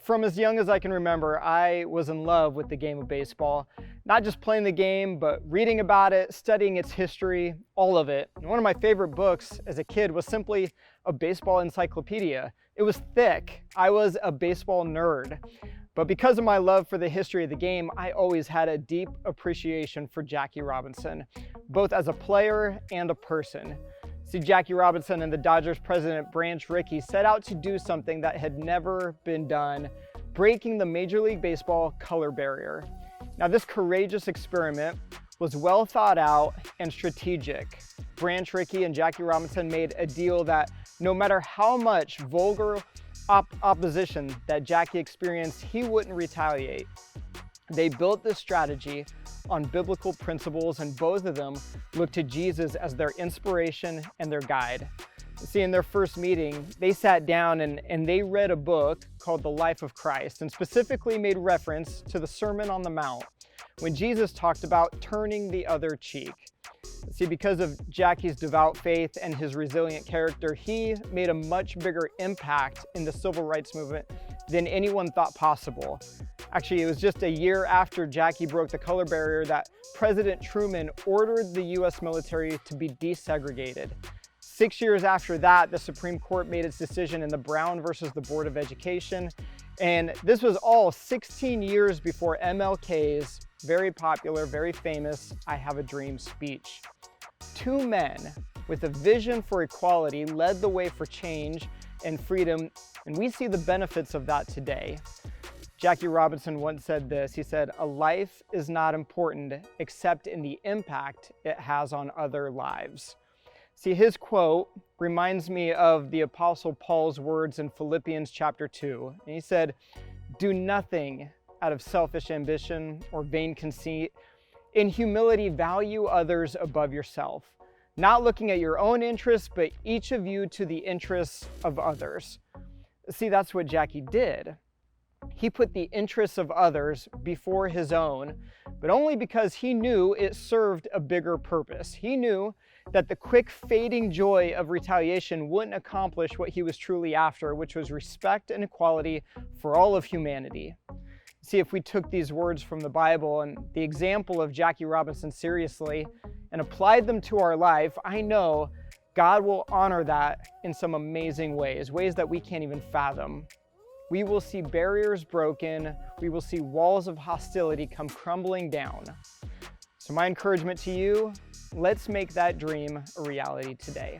From as young as I can remember, I was in love with the game of baseball. Not just playing the game, but reading about it, studying its history, all of it. And one of my favorite books as a kid was simply a baseball encyclopedia. It was thick. I was a baseball nerd. But because of my love for the history of the game, I always had a deep appreciation for Jackie Robinson, both as a player and a person. See, Jackie Robinson and the Dodgers president Branch Rickey set out to do something that had never been done, breaking the Major League Baseball color barrier. Now, this courageous experiment was well thought out and strategic. Branch Rickey and Jackie Robinson made a deal that no matter how much vulgar opposition that Jackie experienced, he wouldn't retaliate. They built this strategy on biblical principles, and both of them looked to Jesus as their inspiration and their guide. See, in their first meeting, they sat down and they read a book called The Life of Christ, and specifically made reference to the Sermon on the Mount, when Jesus talked about turning the other cheek. See, because of Jackie's devout faith and his resilient character, he made a much bigger impact in the civil rights movement than anyone thought possible. Actually, it was just a year after Jackie broke the color barrier that President Truman ordered the U.S. military to be desegregated. 6 years after that, the Supreme Court made its decision in the Brown versus the Board of Education. And this was all 16 years before MLK's very popular, very famous, "I Have a Dream" speech. Two men with a vision for equality led the way for change and freedom, and we see the benefits of that today. Jackie Robinson once said this. He said, "A life is not important except in the impact it has on other lives." See, his quote reminds me of the Apostle Paul's words in Philippians chapter 2. And he said, "Do nothing out of selfish ambition or vain conceit. In humility, value others above yourself, not looking at your own interests, but each of you to the interests of others." See, that's what Jackie did. He put the interests of others before his own, but only because he knew it served a bigger purpose. He knew that the quick fading joy of retaliation wouldn't accomplish what he was truly after, which was respect and equality for all of humanity. See, if we took these words from the Bible and the example of Jackie Robinson seriously and applied them to our life, I know God will honor that in some amazing ways that we can't even fathom. We will see barriers broken. We will see walls of hostility come crumbling down. So my encouragement to you, let's make that dream a reality today.